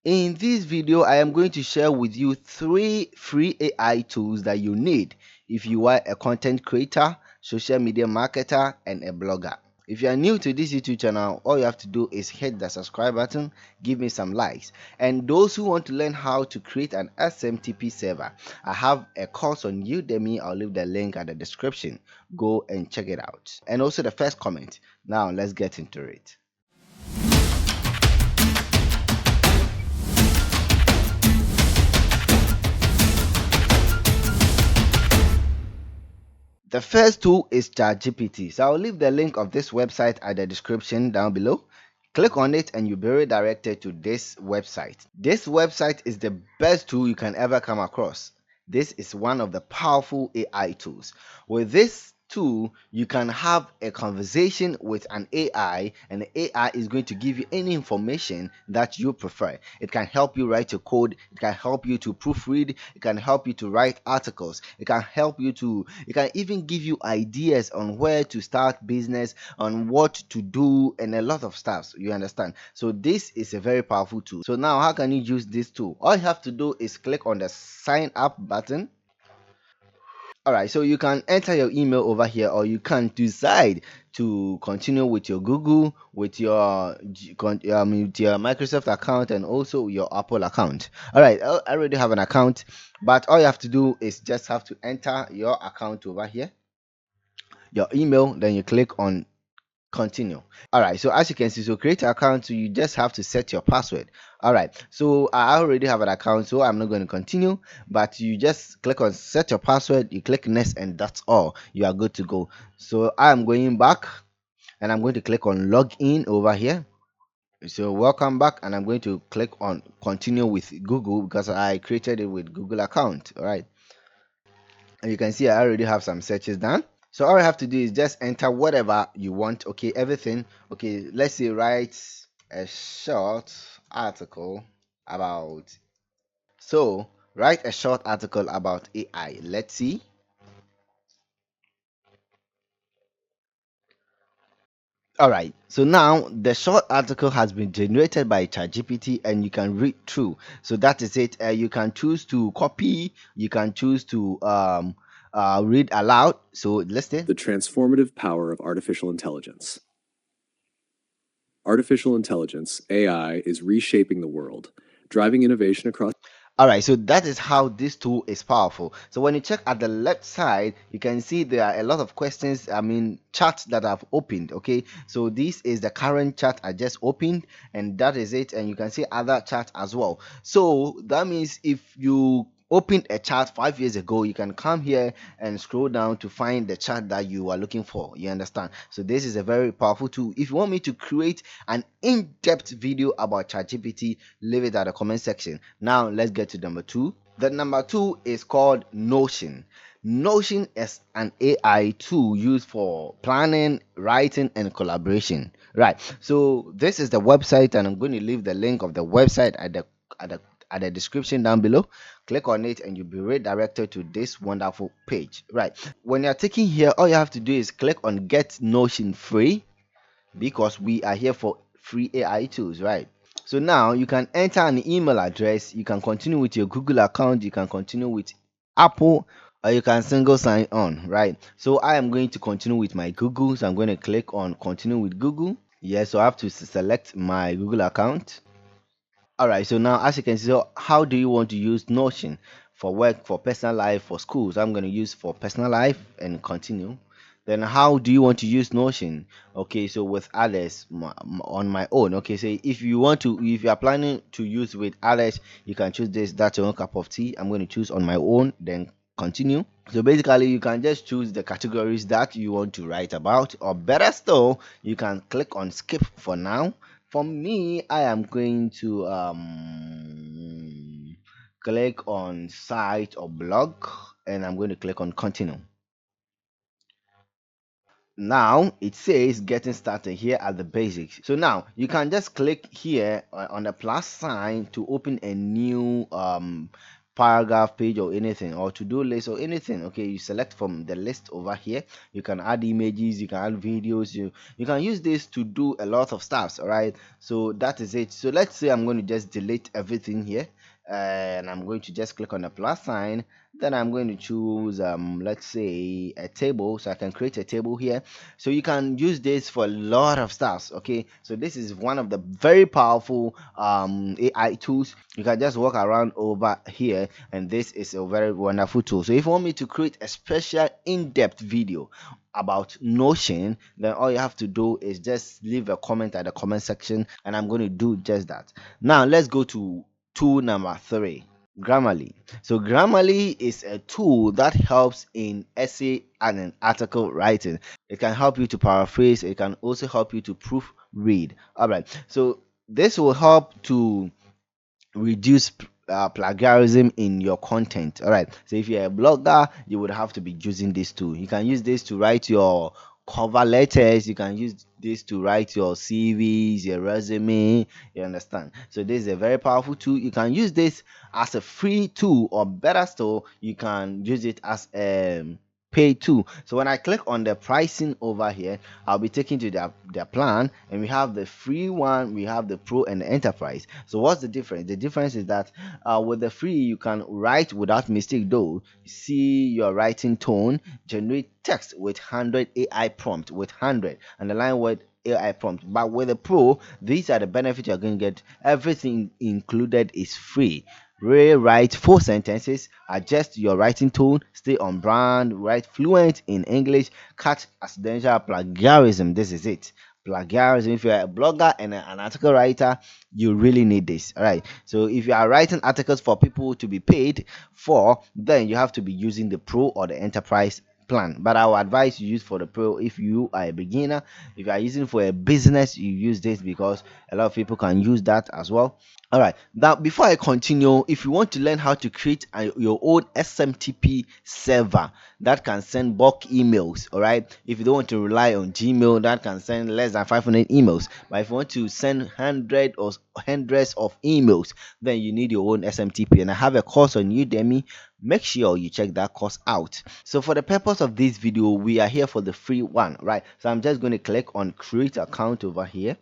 In this video, I am going to share with you 3 free AI tools that you need if you are a content creator, social media marketer, and a blogger. If you are new to this YouTube channel, all you have to do is hit the subscribe button, give me some likes. And those who want to learn how to create an SMTP server, I have a course on Udemy. I'll leave the link at the description. Go and check it out. And also the first comment. Now let's get into it. The first tool is ChatGPT. So I'll leave the link of this website at the description down below. Click on it and you'll be redirected to this website. This website is the best tool you can ever come across. This is one of the powerful AI tools. With this tool, you can have a conversation with an AI, and the AI is going to give you any information that you prefer. It can help you write a code, it can help you to proofread, it can help you to write articles, it can even give you ideas on where to start business, on what to do, and a lot of stuff. You understand? So this is a very powerful tool. So now how can you use this tool? All you have to do is click on the sign up button. All right, so you can enter your email over here, or you can decide to continue with your Google, with your with your Microsoft account, and also your Apple account. All right, I already have an account, but all you have to do is just have to enter your account over here, your email, then you click on continue. All right, so as you can see, so create an account, so you just have to set your password. All right, so I already have an account, so I'm not going to continue, but you just click on set your password, you click next, and that's all. You are good to go. So I'm going back and I'm going to click on login over here. So welcome back, and I'm going to click on continue with Google because I created it with Google account. All right, and you can see I already have some searches done. So all I have to do is just enter whatever you want. Okay, everything. Okay, let's say write a short article about. So write a short article about AI. Let's see. All right, so now the short article has been generated by ChatGPT and you can read through. So that is it. You can choose to copy, you can choose to read aloud. So listen. The transformative power of artificial intelligence. Artificial intelligence, AI, is reshaping the world, driving innovation across. All right, so that is how this tool is powerful. So when you check at the left side, you can see there are a lot of questions, chats that I've opened. Okay, so this is the current chat I just opened, and that is it. And you can see other chat as well. So that means if you opened a chat 5 years ago, you can come here and scroll down to find the chat that you are looking for. You understand? So this is a very powerful tool. If you want me to create an in-depth video about ChatGPT, leave it at the comment section. Now let's get to number 2. The number 2 is called Notion. Notion is an AI tool used for planning, writing, and collaboration. Right. So this is the website, and I'm going to leave the link of the website at the at the description down below. Click on it and you'll be redirected to this wonderful page. Right, when you're taking here, all you have to do is click on get Notion free, because we are here for free AI tools. Right, so now you can enter an email address, you can continue with your Google account, you can continue with Apple, or you can single sign on. Right, so I am going to continue with my Google, so I'm going to click on continue with Google. Yes, so I have to select my Google account. All right, so now as you can see, so how do you want to use Notion? For work, for personal life, for schools? I'm going to use for personal life and continue. Then how do you want to use Notion? Okay, so with others, on my own. Okay, so if you want to, if you are planning to use with others, you can choose this. That's your own cup of tea. I'm going to choose on my own, then continue. So basically you can just choose the categories that you want to write about, or better still, you can click on skip for now. For me, I am going to click on site or blog, and I'm going to click on continue. Now it says getting started here at the basics. So now you can just click here on the plus sign to open a new paragraph page or anything, or to-do list or anything. Okay, you select from the list over here. You can add images, you can add videos, you can use this to do a lot of stuff. All right, so that is it. So let's say I'm going to just delete everything here, and I'm going to just click on the plus sign. Then I'm going to choose let's say a table, so I can create a table here. So you can use this for a lot of stuff. Okay, so this is one of the very powerful AI tools. You can just walk around over here, and this is a very wonderful tool. So if you want me to create a special in-depth video about Notion, then all you have to do is just leave a comment at the comment section, and I'm going to do just that. Now let's go to tool number 3, Grammarly. So Grammarly is a tool that helps in essay and in article writing. It can help you to paraphrase. It can also help you to proofread. All right, so this will help to reduce plagiarism in your content. All right, so if you're a blogger, you would have to be using this tool. You can use this to write your cover letters, you can use this to write your CVs, your resume. You understand? So this is a very powerful tool. You can use this as a free tool, or better still, you can use it as a pay tool. So when I click on the pricing over here, I'll be taken to their plan, and we have the free one, we have the pro and the enterprise. So what's the difference? The difference is that with the free, you can write without mistake, though. See your writing tone, generate text with 100 AI prompt, with 100 underline word AI prompt. But with the pro, these are the benefits you're going to get. Everything included is free. Rewrite full sentences, adjust your writing tone, stay on brand, write fluent in English, catch accidental plagiarism. This is it. Plagiarism. If you're a blogger and an article writer, you really need this. All right. So if you are writing articles for people to be paid for, then you have to be using the pro or the enterprise plan. But I would advise you use for the pro if you are a beginner. If you are using for a business, you use this because a lot of people can use that as well. All right. Now, before I continue, if you want to learn how to create your own SMTP server that can send bulk emails, all right. If you don't want to rely on Gmail, that can send less than 500 emails. But if you want to send hundreds of emails, then you need your own SMTP. And I have a course on Udemy. Make sure you check that course out. So for the purpose of this video, we are here for the free one, right? So I'm just going to click on create account over here.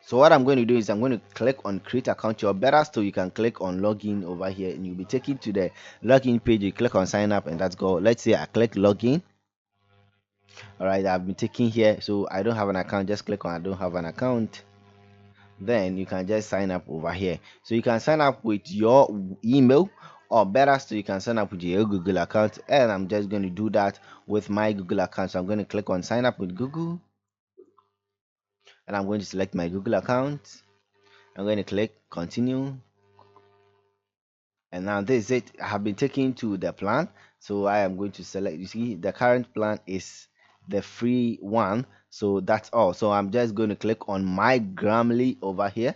So what I'm going to do is I'm going to click on create account. Your better still, you can click on login over here, and you'll be taken to the login page. You click on sign up, and that's go. Let's say I click login. All right, I've been taken here, so I don't have an account. Just click on I don't have an account. Then you can just sign up over here. So you can sign up with your email, or better still, you can sign up with your Google account. And I'm just going to do that with my Google account. So I'm going to click on sign up with Google, and I'm going to select my Google account. I'm going to click continue, and now this is it. I have been taken to the plan, so I am going to select. You see, the current plan is the free one, so that's all. So I'm just going to click on my Grammarly over here.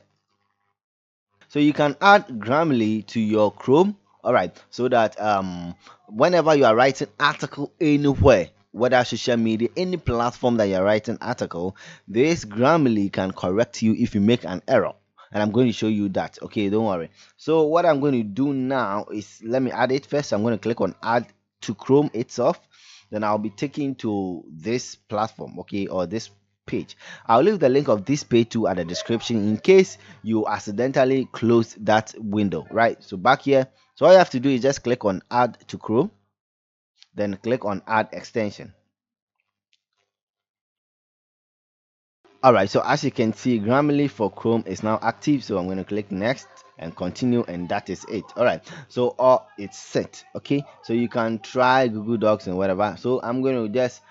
So you can add Grammarly to your Chrome, all right, so that whenever you are writing article anywhere, whether social media, any platform that you're writing article, this Grammarly can correct you if you make an error. And I'm going to show you that. Okay, don't worry. So what I'm going to do now is, let me add it first. I'm going to click on add to Chrome itself. Then I'll be taken to this platform, okay, or this page. I'll leave the link of this page too at the description in case you accidentally close that window, right? So back here, so all you have to do is just click on add to Chrome, then click on add extension. All right, so as you can see, Grammarly for Chrome is now active. So I'm going to click next and continue, and that is it. All right, so it's set. Okay, so you can try Google Docs and whatever. So I'm going to just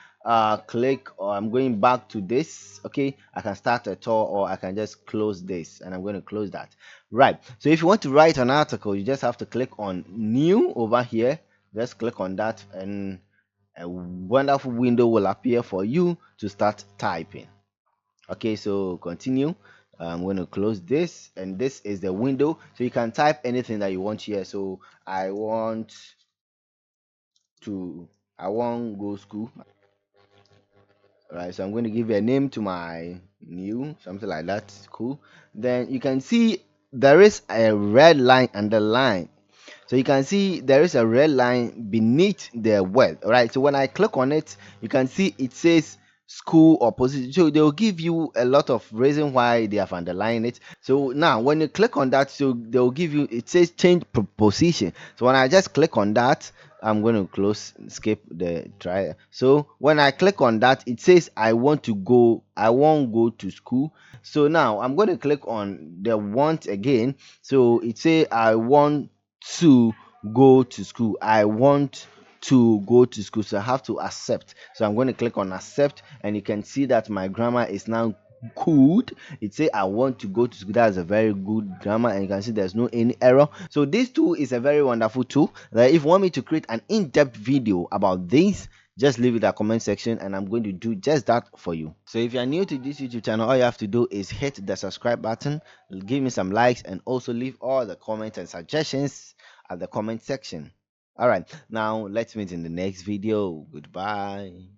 click, or I'm going back to this. Okay, I can start a tour, or I can just close this, and I'm going to close that. Right, so if you want to write an article, you just have to click on new over here. Just click on that, and a wonderful window will appear for you to start typing. Okay, so continue. I'm going to close this, and this is the window, so you can type anything that you want here. So to I want go school. All right, so I'm going to give a name to my new, something like that. Cool. Then you can see there is a red line underline. So you can see there is a red line beneath the word. All right. So when I click on it, you can see it says school or position. So they'll give you a lot of reason why they have underlined it. So now when you click on that, so they'll give you, it says change position. So when I just click on that, I'm going to close, skip the try. So when I click on that, it says I want to go, I won't go to school. So now I'm going to click on the want again. So it say I want to go to school. I want to go to school. So I have to accept. So I'm going to click on accept, and you can see that my grammar is now good. It say I want to go to school. That's a very good grammar, and you can see there's no any error. So this tool is a very wonderful tool. Like if you want me to create an in-depth video about this, just leave it in the comment section and I'm going to do just that for you. So if you are new to this YouTube channel, all you have to do is hit the subscribe button, give me some likes, and also leave all the comments and suggestions at the comment section. All right, now let's meet in the next video. Goodbye.